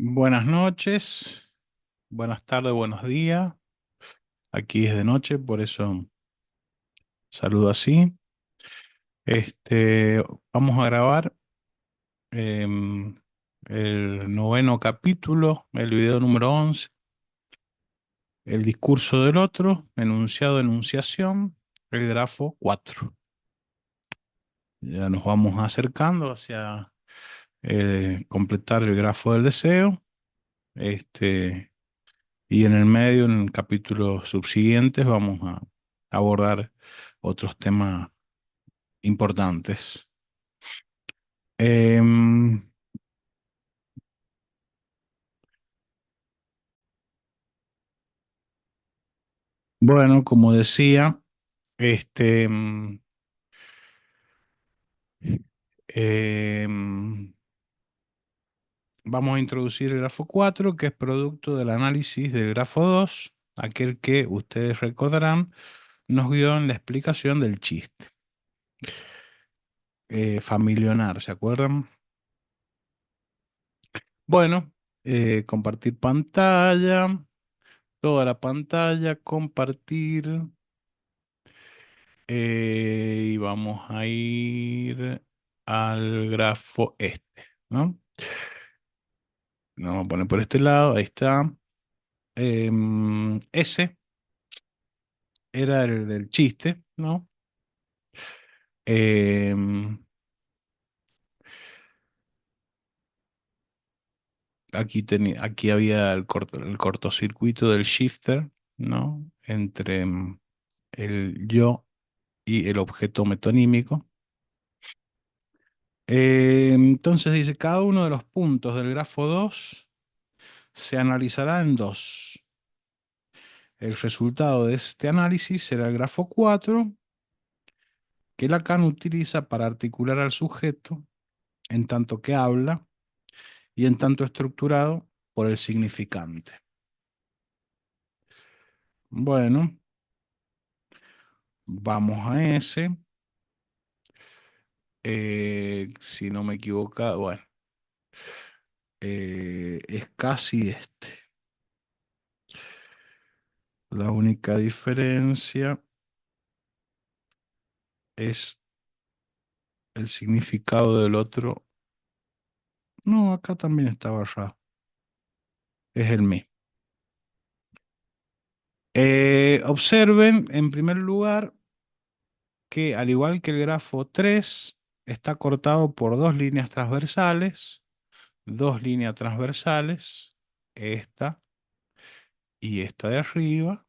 Buenas noches, buenas tardes, buenos días. Aquí es de noche, por eso saludo así. Este, vamos a grabar em, el noveno capítulo, el video número 11, el discurso del otro, enunciado, enunciación, el grafo 4. Ya nos vamos acercando hacia completar el grafo del deseo. Este, Y en el medio, en capítulos subsiguientes, vamos a abordar otros temas importantes. Em, bueno, como decía, este, em, vamos a introducir el grafo 4, que es producto del análisis del grafo 2, aquel que ustedes recordarán nos guió en la explicación del chiste. Familionar, ¿se acuerdan? Bueno, compartir pantalla. Toda la pantalla, compartir. Y vamos a ir al grafo este, ¿no? Nos vamos a poner por este lado, ahí está. Ese era el del chiste, ¿no? Em, aquí había el cortocircuito del shifter, ¿no? Entre el yo y el objeto metonímico. Entonces dice, cada uno de los puntos del grafo 2 se analizará en dos. El resultado de este análisis será el grafo 4 que Lacan utiliza para articular al sujeto en tanto que habla y en tanto estructurado por el significante. Bueno, vamos a ese. Si no me equivoco, bueno, es casi este. La única diferencia es el significado del otro. No, acá también está barrado. Es el mismo. Observen, en primer lugar, que al igual que el grafo 3 está cortado por dos líneas transversales, esta y esta de arriba,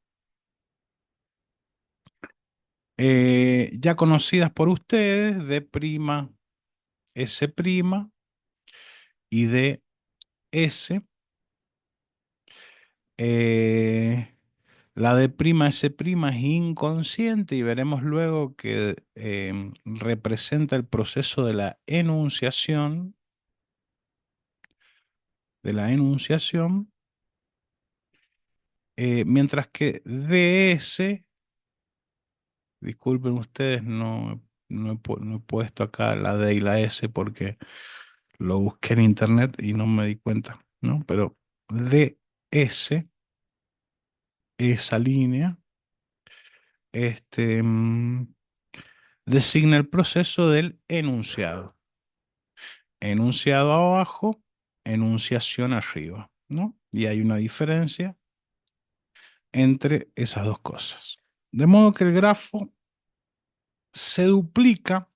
ya conocidas por ustedes, D', S' y DS. Eh, la D', S' es inconsciente y veremos luego que representa el proceso de la enunciación, mientras que DS, disculpen ustedes, no he puesto acá la D y la S porque lo busqué en internet y no me di cuenta, ¿no? Pero DS, esa línea, este, designa el proceso del enunciado. Enunciado abajo, enunciación arriba, ¿no? Y hay una diferencia entre esas dos cosas. De modo que el grafo se duplica,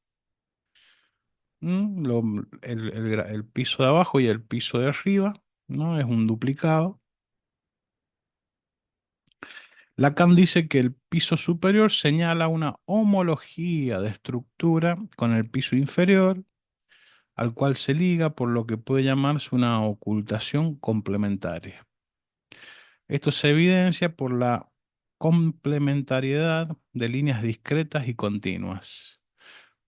el piso de abajo y el piso de arriba, ¿no? Es un duplicado. Lacan dice que el piso superior señala una homología de estructura con el piso inferior, al cual se liga por lo que puede llamarse una ocultación complementaria. Esto se evidencia por la complementariedad de líneas discretas y continuas.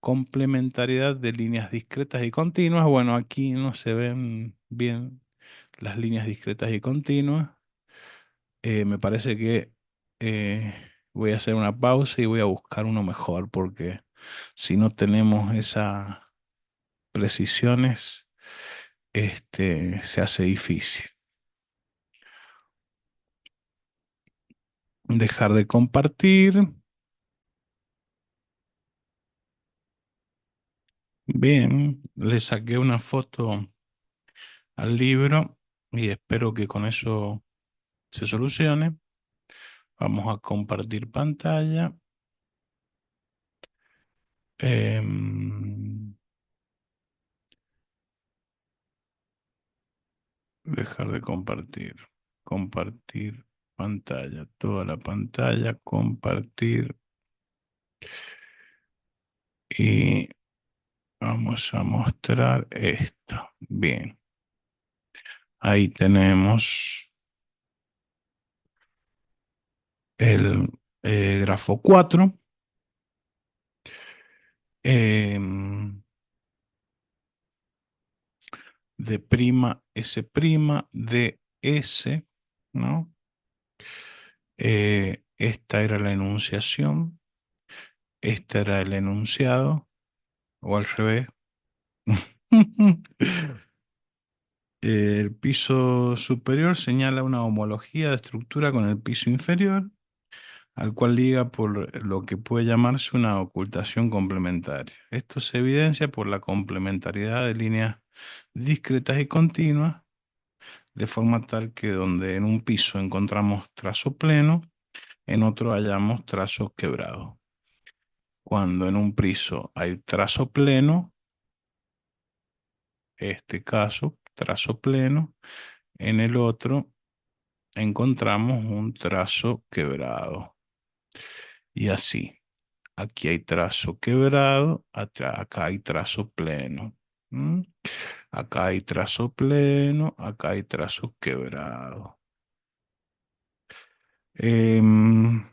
Complementariedad de líneas discretas y continuas. Bueno, aquí no se ven bien las líneas discretas y continuas. Me parece que voy a hacer una pausa y voy a buscar uno mejor porque si no tenemos esas precisiones, se hace difícil. Dejar de compartir. Bien, le saqué una foto al libro y espero que con eso se solucione. Vamos a compartir pantalla. Em, Dejar de compartir. Compartir pantalla. Toda la pantalla. Compartir. Y vamos a mostrar esto. Bien. Ahí tenemos el grafo 4. em, de prima S prima de S, ¿no? Esta era la enunciación, este era el enunciado, o al revés. El piso superior señala una homología de estructura con el piso inferior, al cual liga por lo que puede llamarse una ocultación complementaria. Esto se evidencia por la complementariedad de líneas discretas y continuas, de forma tal que donde en un piso encontramos trazo pleno, en otro hallamos trazos quebrados. Cuando en un piso hay trazo pleno, este caso, trazo pleno, en el otro encontramos un trazo quebrado. Y así, aquí hay trazo quebrado, acá hay trazo pleno. ¿Mm? Acá hay trazo pleno, acá hay trazo quebrado. Em,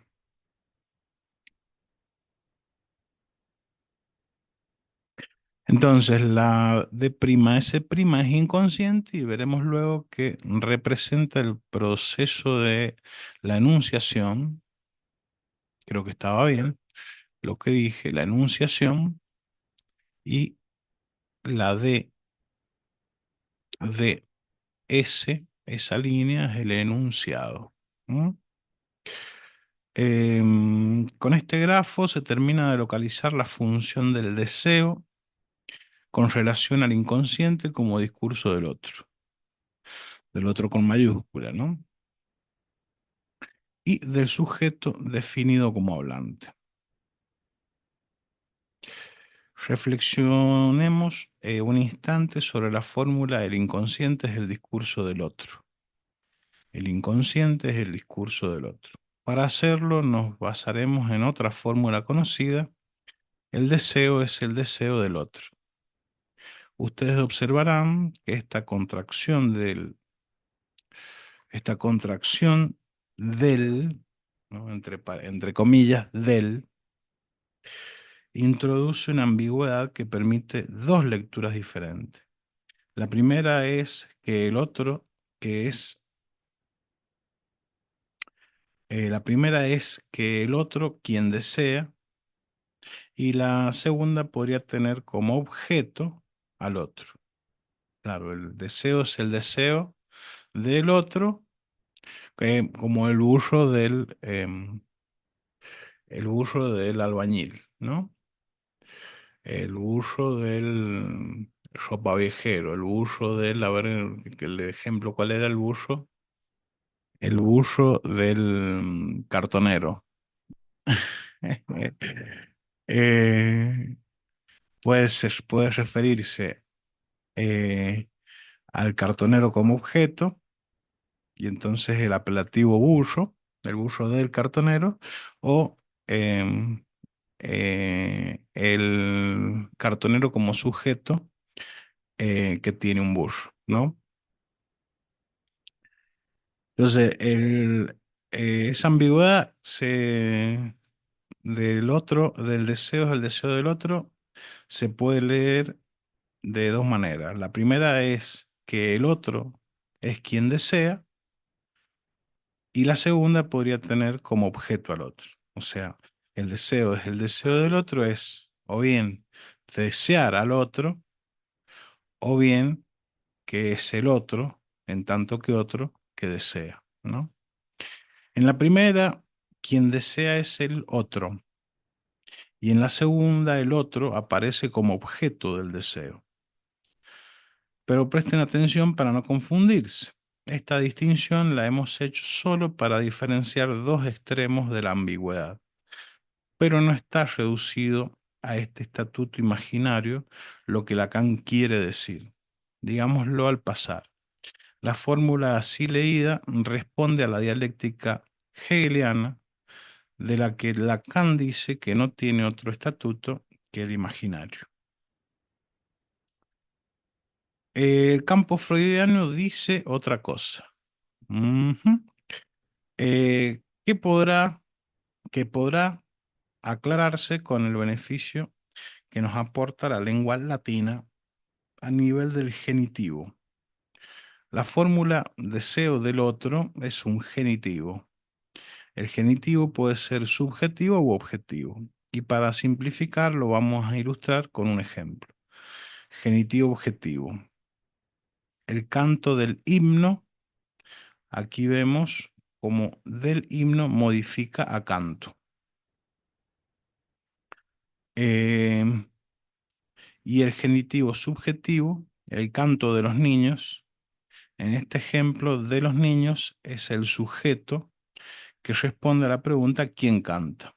Entonces, la D' S' es inconsciente y veremos luego que representa el proceso de la enunciación. Creo que estaba bien lo que dije, la enunciación, y la D S, esa línea es el enunciado. ¿Mm? Con este grafo se termina de localizar la función del deseo con relación al inconsciente como discurso del otro con mayúscula, ¿no? Y del sujeto definido como hablante. Reflexionemos un instante sobre la fórmula el inconsciente es el discurso del otro. El inconsciente es el discurso del otro. Para hacerlo nos basaremos en otra fórmula conocida. El deseo es el deseo del otro. Ustedes observarán que esta contracción del, ¿no? Entre comillas, del, introduce una ambigüedad que permite dos lecturas diferentes. La primera es que el otro, que es, la primera es que el otro, quien desea, y la segunda podría tener como objeto al otro. Claro, el deseo es el deseo del otro, como el burro del albañil, ¿no? El burro del ropavejero, el burro del, a ver, el ejemplo, ¿cuál era el burro? El burro del cartonero. Eh, puede referirse al cartonero como objeto, y entonces el apelativo burro, el burro del cartonero, o em, el cartonero como sujeto que tiene un burro, ¿no? Entonces, esa ambigüedad del otro, del deseo es el deseo del otro, se puede leer de dos maneras. La primera es que el otro es quien desea, y la segunda podría tener como objeto al otro. O sea, el deseo es el deseo del otro, es o bien desear al otro, o bien que es el otro, en tanto que otro que desea, ¿no? En la primera, quien desea es el otro, y en la segunda, el otro aparece como objeto del deseo. Pero presten atención para no confundirse. Esta distinción la hemos hecho solo para diferenciar dos extremos de la ambigüedad, pero no está reducido a este estatuto imaginario lo que Lacan quiere decir. Digámoslo al pasar. La fórmula así leída responde a la dialéctica hegeliana, de la que Lacan dice que no tiene otro estatuto que el imaginario. El campo freudiano dice otra cosa. Ujú. Que podrá aclararse con el beneficio que nos aporta la lengua latina a nivel del genitivo. La fórmula deseo del otro es un genitivo. El genitivo puede ser subjetivo u objetivo. Y para simplificar lo vamos a ilustrar con un ejemplo. Genitivo objetivo. El canto del himno, aquí vemos como del himno modifica a canto. Eh, y el genitivo subjetivo, el canto de los niños, en este ejemplo de los niños es el sujeto que responde a la pregunta ¿quién canta?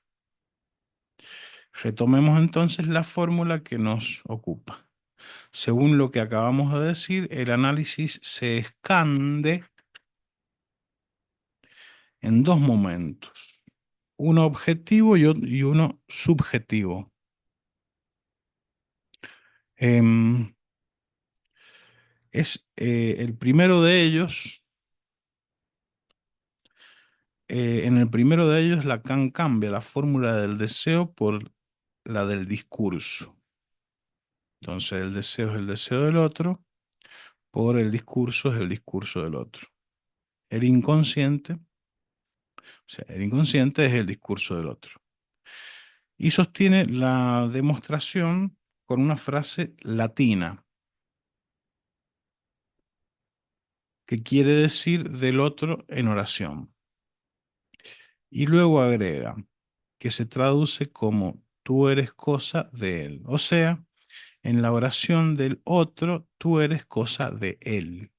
Retomemos entonces la fórmula que nos ocupa. Según lo que acabamos de decir, el análisis se escande en dos momentos, uno objetivo y uno subjetivo. Em, el primero de ellos, en el primero de ellos, Lacan cambia la fórmula del deseo por la del discurso. Entonces, el deseo es el deseo del otro, por el discurso es el discurso del otro. El inconsciente, o sea, el inconsciente es el discurso del otro. Y sostiene la demostración con una frase latina, que quiere decir del otro en oración. Y luego agrega, que se traduce como tú eres cosa de él. O sea, en la oración del otro, tú eres cosa de él.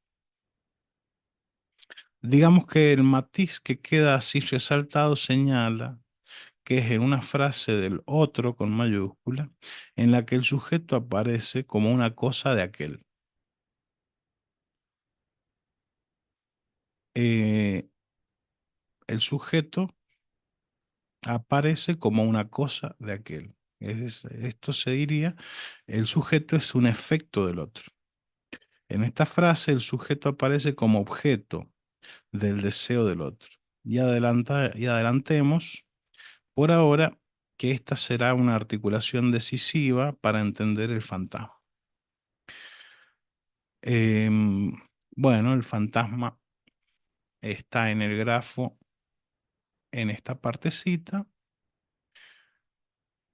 Digamos que el matiz que queda así resaltado señala que es en una frase del otro con mayúscula, en la que el sujeto aparece como una cosa de aquel. Eh, el sujeto aparece como una cosa de aquel. Esto se diría, el sujeto es un efecto del otro. En esta frase, el sujeto aparece como objeto del deseo del otro. Y adelantemos por ahora que esta será una articulación decisiva para entender el fantasma. Em, bueno, el fantasma está en el grafo en esta partecita.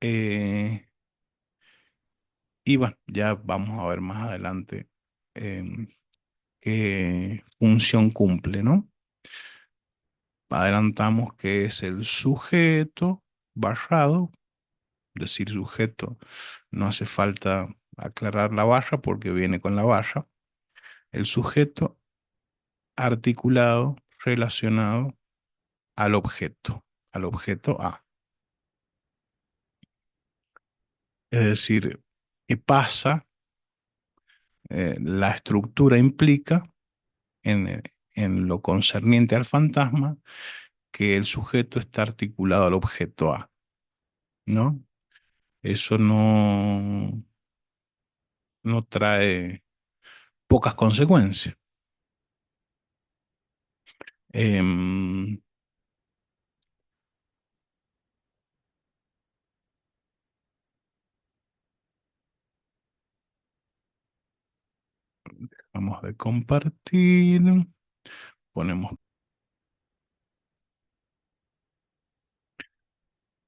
eh, y bueno, ya vamos a ver más adelante em, qué función cumple, ¿no? Adelantamos que es el sujeto barrado, decir sujeto, no hace falta aclarar la barra porque viene con la barra. El sujeto articulado, relacionado al objeto A. Es decir, que pasa, la estructura implica en, en lo concerniente al fantasma que el sujeto está articulado al objeto A, ¿no? Eso no trae pocas consecuencias. Em, Vamos a compartir, ponemos.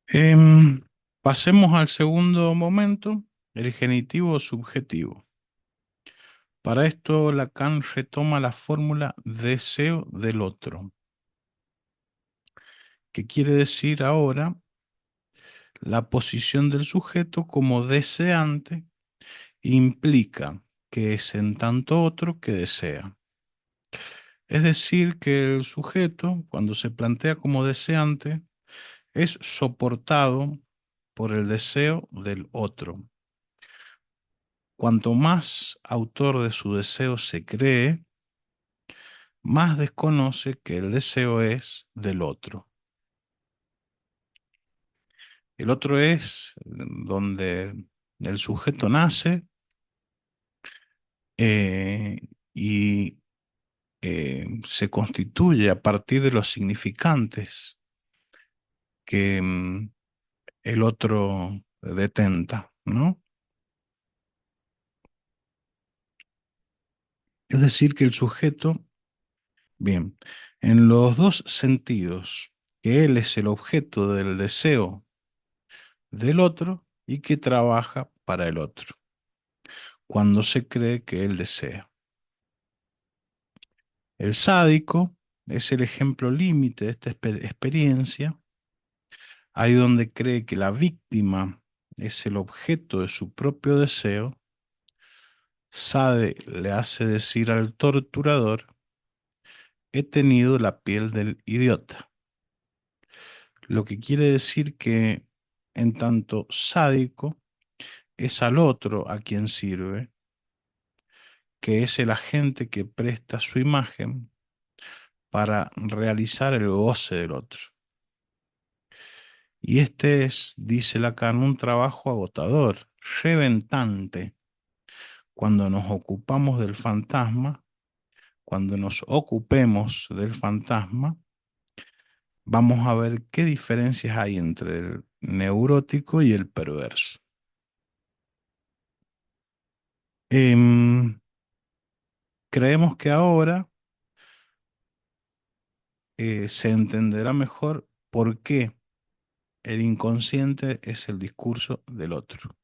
Em, Pasemos al segundo momento, el genitivo subjetivo. Para esto, Lacan retoma la fórmula deseo del otro, que quiere decir ahora la posición del sujeto como deseante implica que es en tanto otro que desea. Es decir, que el sujeto, cuando se plantea como deseante, es soportado por el deseo del otro. Cuanto más autor de su deseo se cree, más desconoce que el deseo es del otro. El otro es donde el sujeto nace eh, y se constituye a partir de los significantes que el otro detenta, ¿no? Es decir, que el sujeto, bien, en los dos sentidos, que él es el objeto del deseo del otro y que trabaja para el otro, cuando se cree que él desea. El sádico es el ejemplo límite de esta experiencia, ahí donde cree que la víctima es el objeto de su propio deseo. Sade le hace decir al torturador: he tenido la piel del idiota. Lo que quiere decir que, en tanto sádico, es al otro a quien sirve, que es el agente que presta su imagen para realizar el goce del otro. Y este es, dice Lacan, un trabajo agotador, reventante, cuando nos ocupamos del fantasma, cuando nos ocupemos del fantasma. Vamos a ver qué diferencias hay entre el neurótico y el perverso. Em, Creemos que ahora se entenderá mejor por qué el inconsciente es el discurso del otro.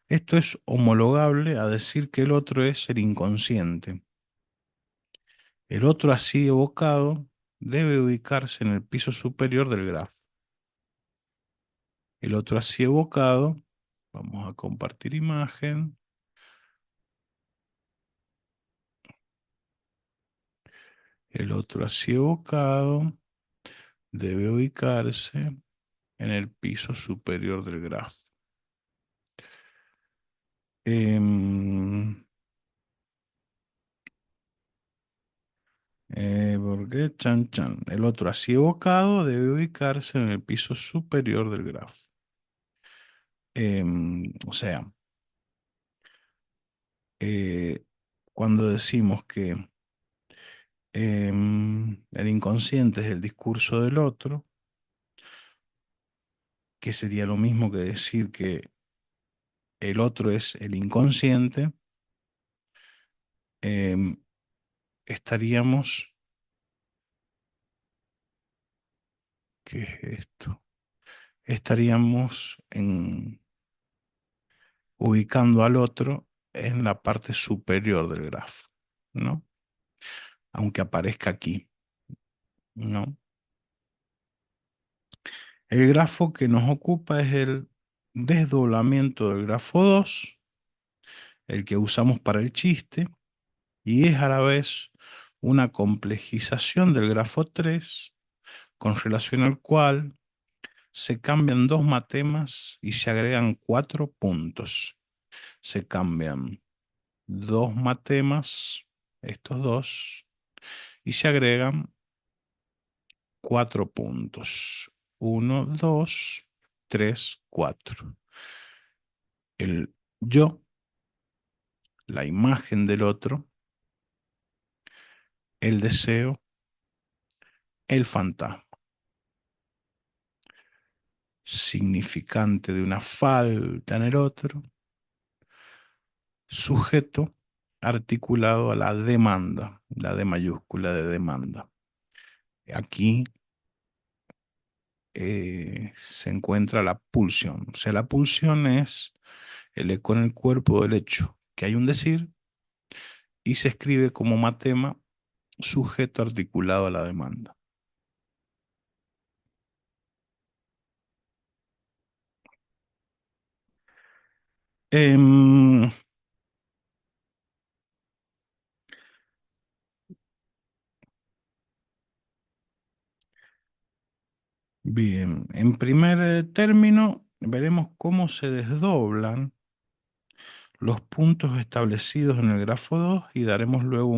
Esto es homologable a decir que el otro es el inconsciente. El otro así evocado debe ubicarse en el piso superior del grafo. El otro así evocado, vamos a compartir imagen. El otro así evocado debe ubicarse en el piso superior del grafo. Em, Porque chan chan. El otro así evocado debe ubicarse en el piso superior del grafo. O sea, eh, cuando decimos que el inconsciente es el discurso del otro, que sería lo mismo que decir que el otro es el inconsciente, em, estaríamos, ¿qué es esto? Estaríamos ubicando al otro en la parte superior del grafo, ¿no? Aunque aparezca aquí, ¿no? El grafo que nos ocupa es el desdoblamiento del grafo 2, el que usamos para el chiste, y es a la vez una complejización del grafo 3, con relación al cual se cambian dos matemas y se agregan 4 puntos. Se cambian dos matemas, estos dos, y se agregan 4 puntos. Uno, dos, tres, cuatro. El yo, la imagen del otro, el deseo, el fantasma. Significante de una falta en el otro, sujeto articulado a la demanda, la D mayúscula de demanda. Aquí se encuentra la pulsión. O sea, la pulsión es el eco en el cuerpo del hecho, que hay un decir y se escribe como matema sujeto articulado a la demanda. Em, Bien, en primer término, veremos cómo se desdoblan los puntos establecidos en el grafo 2 y daremos luego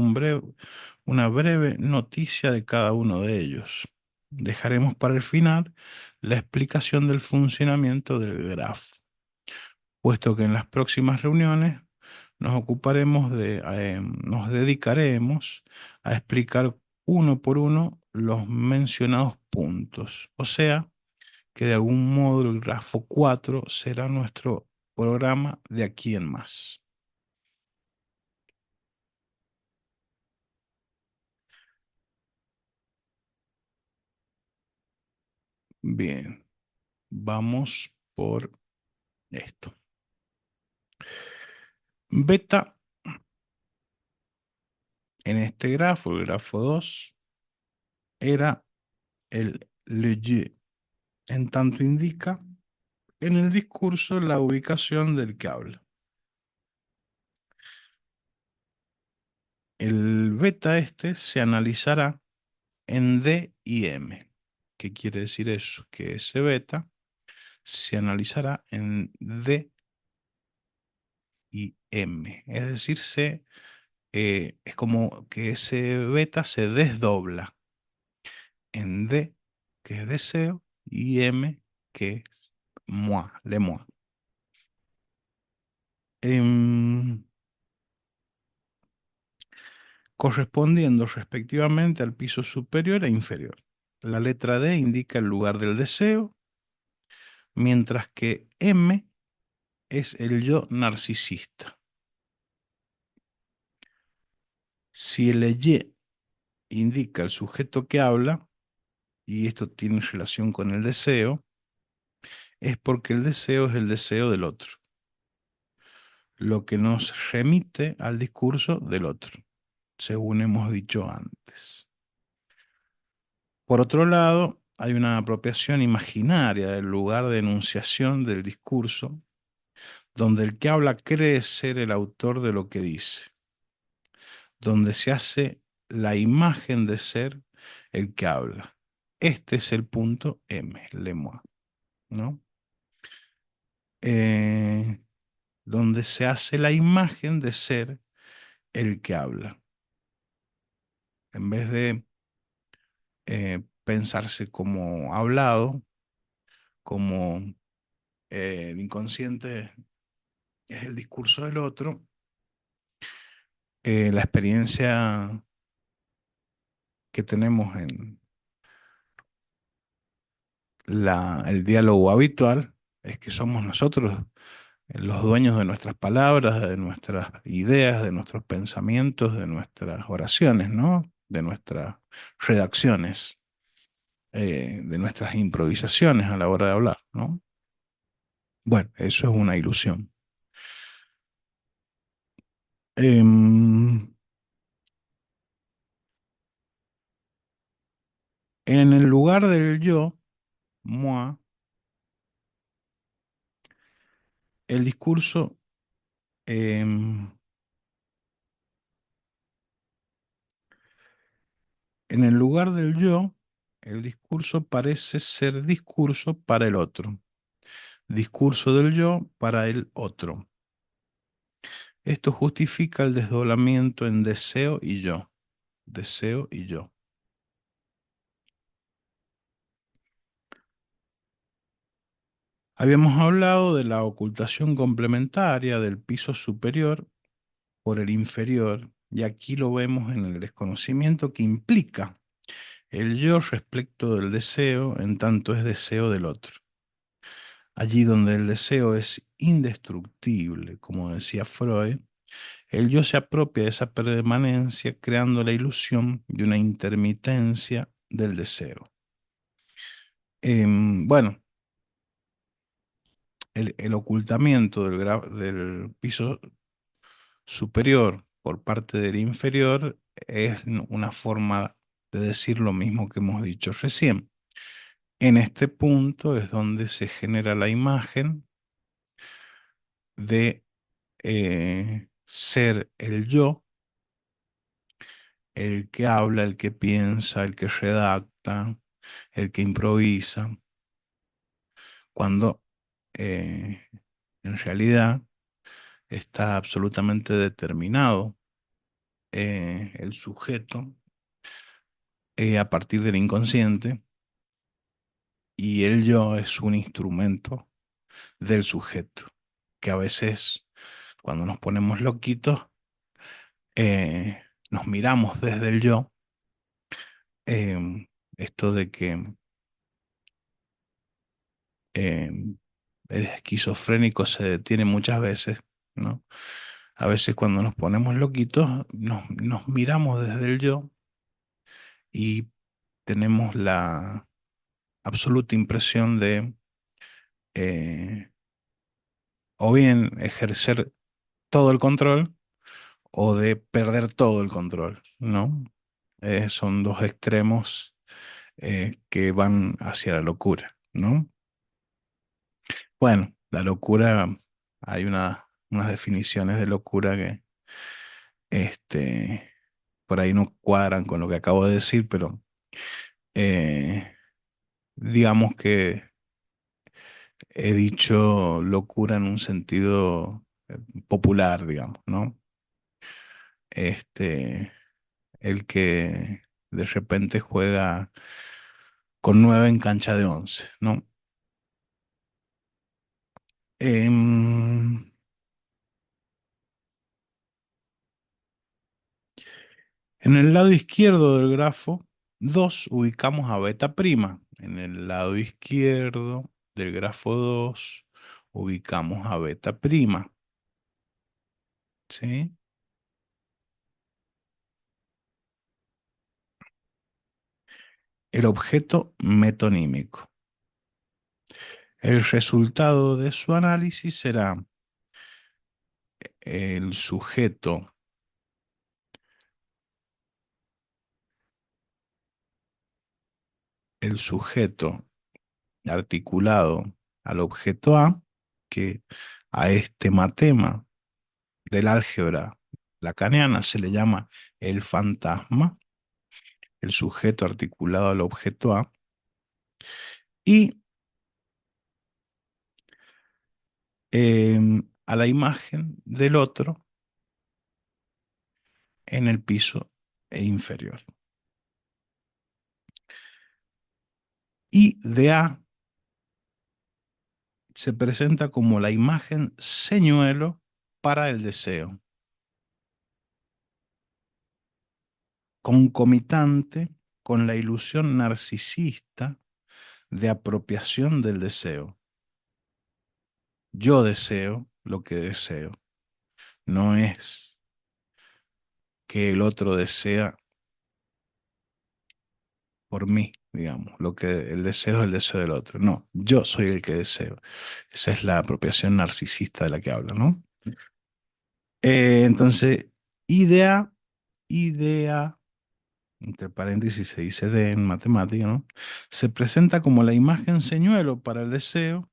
una breve noticia de cada uno de ellos. Dejaremos para el final la explicación del funcionamiento del grafo, puesto que en las próximas reuniones nos dedicaremos a explicar uno por uno los mencionados puntos. O sea, que de algún modo el grafo 4 será nuestro programa de aquí en más. Bien, vamos por esto. Beta en este grafo, el grafo 2, era el le. En tanto indica en el discurso la ubicación del que habla. El beta este se analizará en D y M. ¿Qué quiere decir eso? Que ese beta se analizará en D y M. Es decir, es como que ese beta se desdobla en D, que es deseo, y M, que es moi, le moi. Em, Correspondiendo respectivamente al piso superior e inferior. La letra D indica el lugar del deseo, mientras que M es el yo narcisista. Si el Y indica el sujeto que habla, y esto tiene relación con el deseo, es porque el deseo es el deseo del otro, lo que nos remite al discurso del otro, según hemos dicho antes. Por otro lado, hay una apropiación imaginaria del lugar de enunciación del discurso, donde el que habla cree ser el autor de lo que dice, donde se hace la imagen de ser el que habla. Este es el punto M, le moi, ¿no? Eh, donde se hace la imagen de ser el que habla, en vez de pensarse como hablado, como el inconsciente es el discurso del otro, la experiencia que tenemos en el diálogo habitual es que somos nosotros los dueños de nuestras palabras, de nuestras ideas, de nuestros pensamientos, de nuestras oraciones, ¿no? De nuestras redacciones, de nuestras improvisaciones a la hora de hablar, ¿no? Bueno, eso es una ilusión. Em, en el lugar del yo, moi, el discurso, em, en el lugar del yo, el discurso parece ser discurso para el otro, discurso del yo para el otro. Esto justifica el desdoblamiento en deseo y yo, deseo y yo. Habíamos hablado de la ocultación complementaria del piso superior por el inferior, y aquí lo vemos en el desconocimiento que implica el yo respecto del deseo, en tanto es deseo del otro. Allí donde el deseo es indestructible, como decía Freud, el yo se apropia de esa permanencia creando la ilusión de una intermitencia del deseo. Bueno, el ocultamiento del piso superior por parte del inferior es una forma de decir lo mismo que hemos dicho recién. En este punto es donde se genera la imagen de ser el yo, el que habla, el que piensa, el que redacta, el que improvisa, cuando eh, en realidad está absolutamente determinado el sujeto a partir del inconsciente y el yo es un instrumento del sujeto, que a veces cuando nos ponemos loquitos, nos miramos desde el yo, esto de que el esquizofrénico se detiene muchas veces, ¿no? A veces cuando nos ponemos loquitos, nos miramos desde el yo y tenemos la absoluta impresión de o bien ejercer todo el control o de perder todo el control, ¿no? Son dos extremos que van hacia la locura, ¿no? Bueno, la locura, hay unas definiciones de locura que este, por ahí no cuadran con lo que acabo de decir, pero eh, digamos que he dicho locura en un sentido popular, digamos, ¿no? Este, el que de repente juega con 9 en cancha de 11, ¿no? Em, en el lado izquierdo del grafo 2 ubicamos a beta prima. En el lado izquierdo del grafo 2 ubicamos a beta prima, ¿sí? El objeto metonímico. El resultado de su análisis será el sujeto, el sujeto articulado al objeto A, que a este matema del álgebra lacaniana se le llama el fantasma, el sujeto articulado al objeto A, y a la imagen del otro en el piso inferior. Y de A se presenta como la imagen señuelo para el deseo, concomitante con la ilusión narcisista de apropiación del deseo. Yo deseo lo que deseo, no es que el otro desea por mí, digamos, lo que el deseo es el deseo del otro. No, yo soy el que deseo. Esa es la apropiación narcisista de la que habla, ¿no? Entonces, idea, idea, entre paréntesis se dice de en matemática, ¿no? Se presenta como la imagen señuelo para el deseo,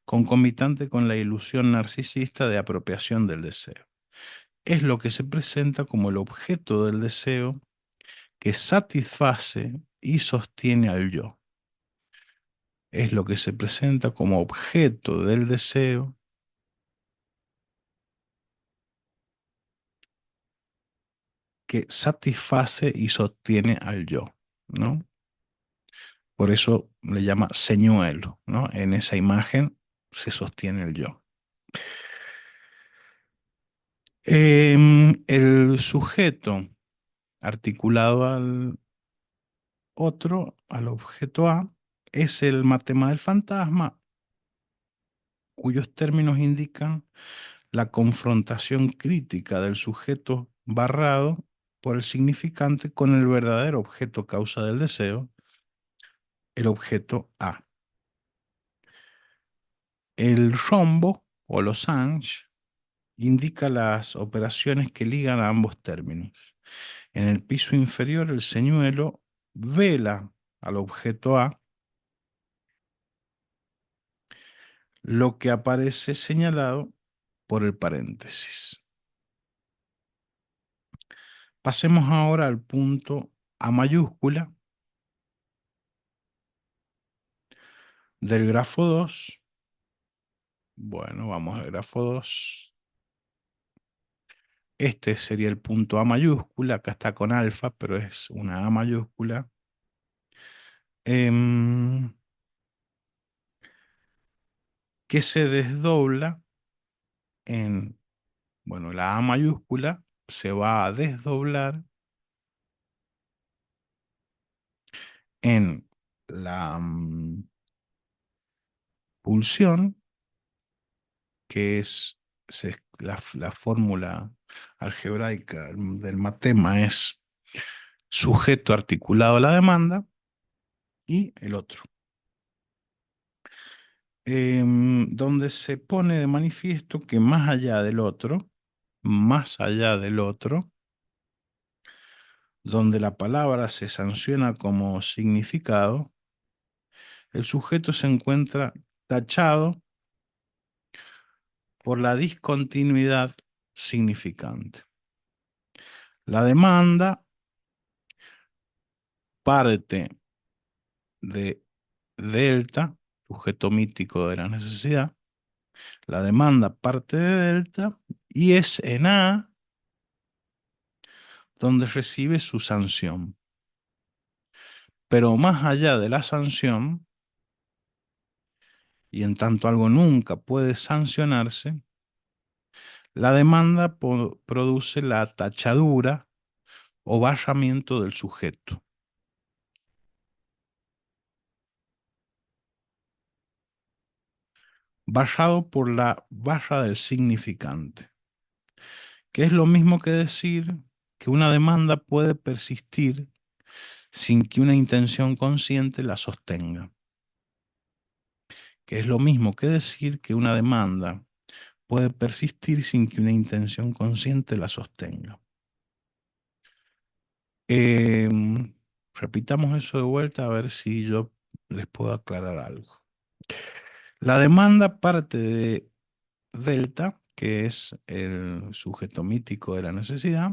concomitante con la ilusión narcisista de apropiación del deseo. Es lo que se presenta como el objeto del deseo que satisface y sostiene al yo. Es lo que se presenta como objeto del deseo que satisface y sostiene al yo, ¿no? Por eso le llama señuelo, ¿no? En esa imagen se sostiene el yo. El sujeto articulado al otro, al objeto A, es el matema del fantasma, cuyos términos indican la confrontación crítica del sujeto barrado por el significante con el verdadero objeto causa del deseo, el objeto A. El rombo o losange indica las operaciones que ligan a ambos términos. En el piso inferior, el señuelo vela al objeto A, lo que aparece señalado por el paréntesis. Pasemos ahora al punto A mayúscula del grafo 2. Bueno, vamos al grafo 2. Este sería el punto A mayúscula. Acá está con alfa, pero es una A mayúscula. em, que se desdobla en, bueno, la A mayúscula se va a desdoblar en la pulsión, que es la fórmula algebraica del matema es sujeto articulado a la demanda y el otro, donde se pone de manifiesto que más allá del otro, donde la palabra se sanciona como significado, el sujeto se encuentra tachado por la discontinuidad significante. La demanda parte de delta, sujeto mítico de la necesidad. La demanda parte de delta y es en A donde recibe su sanción. Pero más allá de la sanción, y en tanto algo nunca puede sancionarse, la demanda produce la tachadura o vallamiento del sujeto. Vallado por la valla del significante, que es lo mismo que decir que una demanda puede persistir sin que una intención consciente la sostenga, que es lo mismo que decir que una demanda puede persistir sin que una intención consciente la sostenga. Repitamos eso de vuelta a ver si yo les puedo aclarar algo. La demanda parte de delta, que es el sujeto mítico de la necesidad,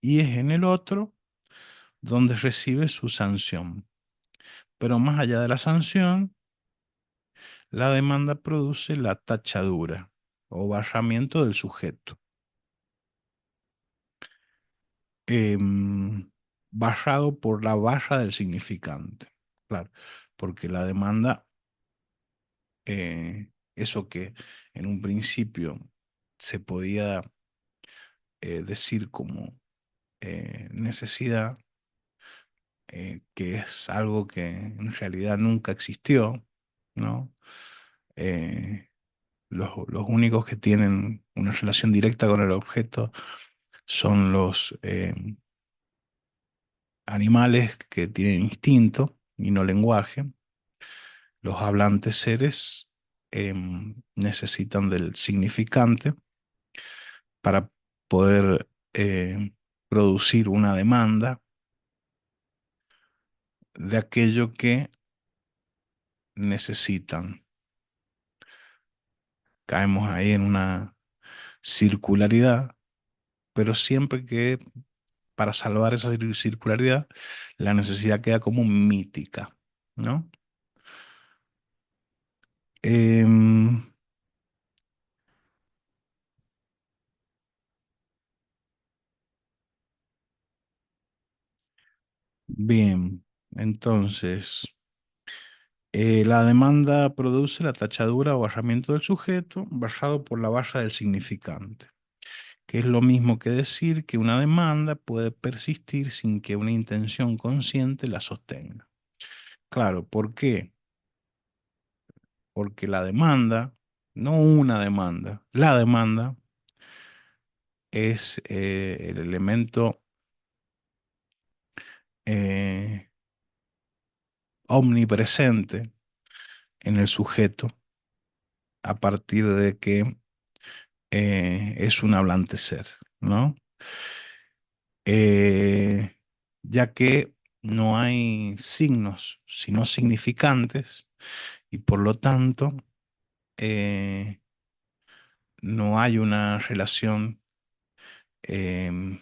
y es en el otro donde recibe su sanción. Pero más allá de la sanción, la demanda produce la tachadura o barramiento del sujeto, barrado por la barra del significante. Claro, porque la demanda, eso que en un principio se podía decir como necesidad, que es algo que en realidad nunca existió, ¿no? Eh, los únicos que tienen una relación directa con el objeto son los animales que tienen instinto y no lenguaje. Los hablantes seres necesitan del significante para poder producir una demanda de aquello que necesitan. Caemos ahí en una circularidad, pero siempre que para salvar esa circularidad, la necesidad queda como mítica, ¿no? Em, bien, entonces, la demanda produce la tachadura o barramiento del sujeto, barrado por la barra del significante, que es lo mismo que decir que una demanda puede persistir sin que una intención consciente la sostenga. Claro, ¿por qué? Porque la demanda, no una demanda, la demanda es el elemento eh, omnipresente en el sujeto a partir de que es un hablante ser, ¿no? Eh, ya que no hay signos, sino significantes, y por lo tanto eh, no hay una relación em,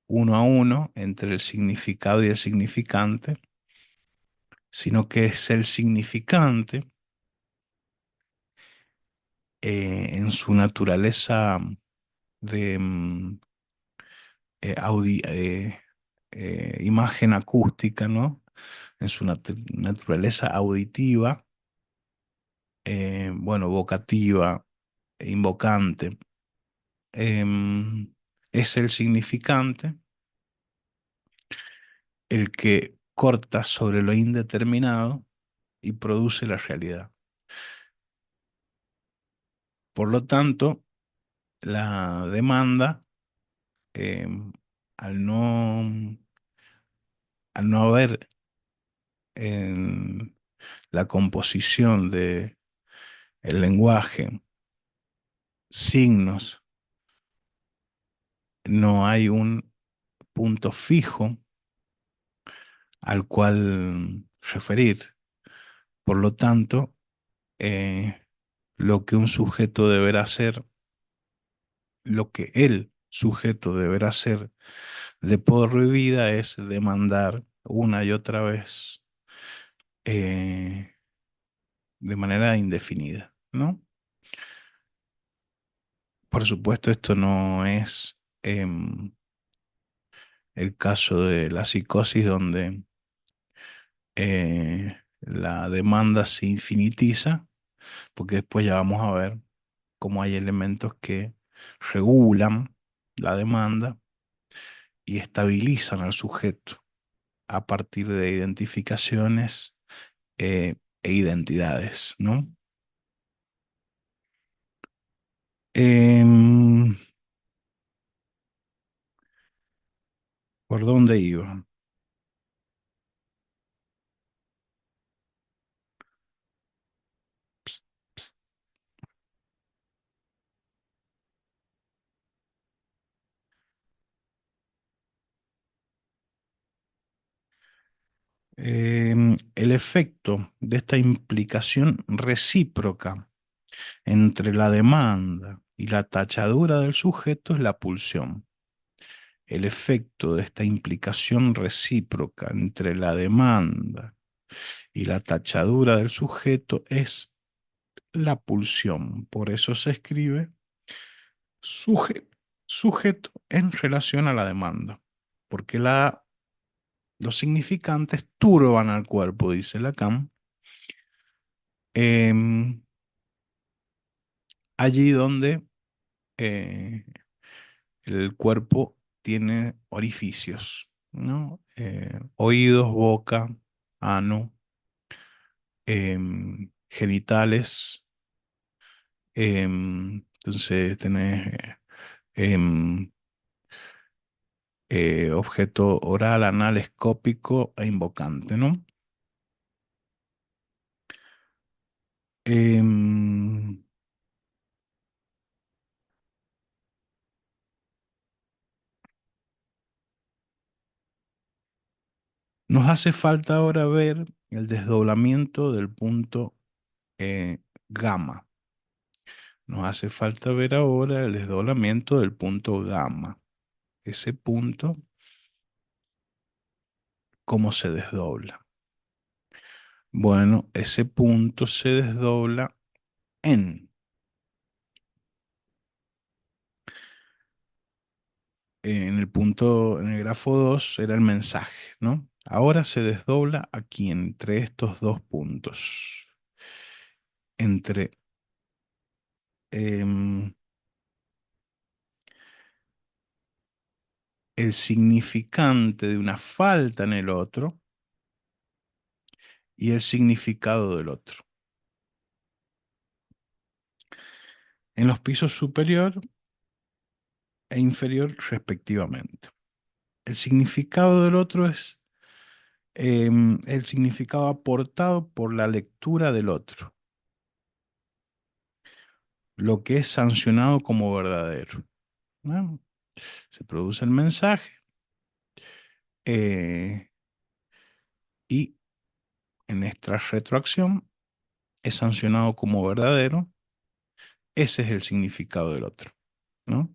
uno a uno entre el significado y el significante, sino que es el significante en su naturaleza de imagen acústica, ¿no? En su naturaleza auditiva, bueno, vocativa, e invocante, es el significante el que corta sobre lo indeterminado y produce la realidad. Por lo tanto, la demanda, em, al no, al no haber en la composición de el lenguaje signos, no hay un punto fijo al cual referir. Por lo tanto, eh, lo que un sujeto deberá hacer, lo que el sujeto deberá hacer de por vida es demandar una y otra vez eh, de manera indefinida, ¿no? Por supuesto, esto no es el caso de la psicosis donde la demanda se infinitiza, porque después ya vamos a ver cómo hay elementos que regulan la demanda y estabilizan al sujeto a partir de identificaciones e identidades, ¿no? Em, ¿Por dónde iba? El efecto de esta implicación recíproca entre la demanda y la tachadura del sujeto es la pulsión. El efecto de esta implicación recíproca entre la demanda y la tachadura del sujeto es la pulsión. Por eso se escribe suje- sujeto en relación a la demanda, porque los significantes turban al cuerpo, dice Lacan, em, allí donde eh, el cuerpo tiene orificios, ¿no? Oídos, boca, ano, genitales. Entonces tenés em, objeto oral, anal, escópico e invocante, ¿no? Em, Nos hace falta ahora ver el desdoblamiento del punto gamma. Nos hace falta ver ahora el desdoblamiento del punto gamma. Ese punto, ¿cómo se desdobla? Bueno, ese punto se desdobla en el punto, en el grafo 2 era el mensaje, ¿no? Ahora se desdobla aquí entre estos dos puntos, entre em, el significante de una falta en el otro y el significado del otro. En los pisos superior e inferior respectivamente. El significado del otro es el significado aportado por la lectura del otro. lo que es sancionado como verdadero, ¿no? Se produce el mensaje eh, y en esta retroacción es sancionado como verdadero. Ese es el significado del otro, ¿no?